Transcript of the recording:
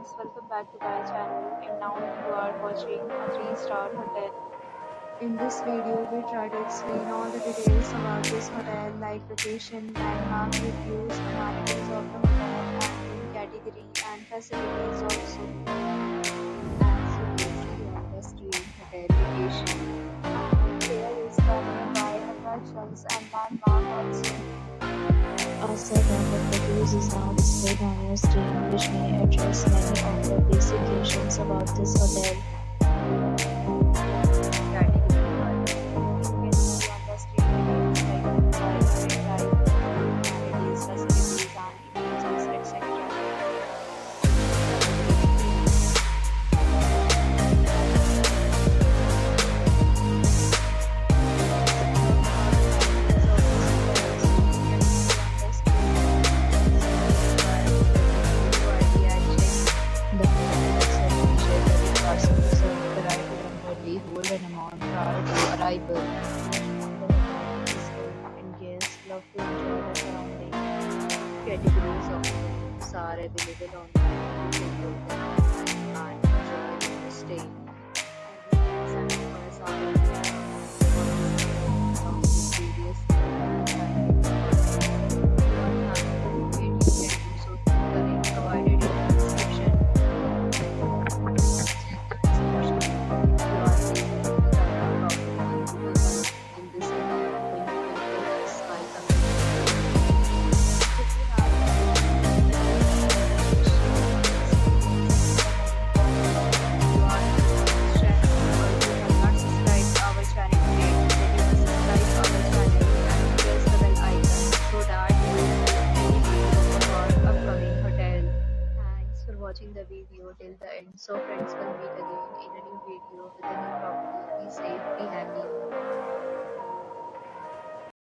friends, welcome back to my channel, and now you are watching a 3-star hotel. In this video, we try to explain all the details about this hotel like location, landmark reviews, amenities of the hotel, and room category and facilities also. As you can see on the screen, hotel location. There is the nearby attractions and landmark also. A set of photos is now displayed on your screen, which may address many of the basic questions about this hotel. Category 1. You can see on the screen details like size, type, amenities, facilities, and images, etc. Hold an amount prior to arrival. And guests love to enjoy the surrounding. Categories of rooms are available online. You can book them and enjoy your stay. And sacrifice are various provided in the description. Watching the video till the end. So friends, will meet again in a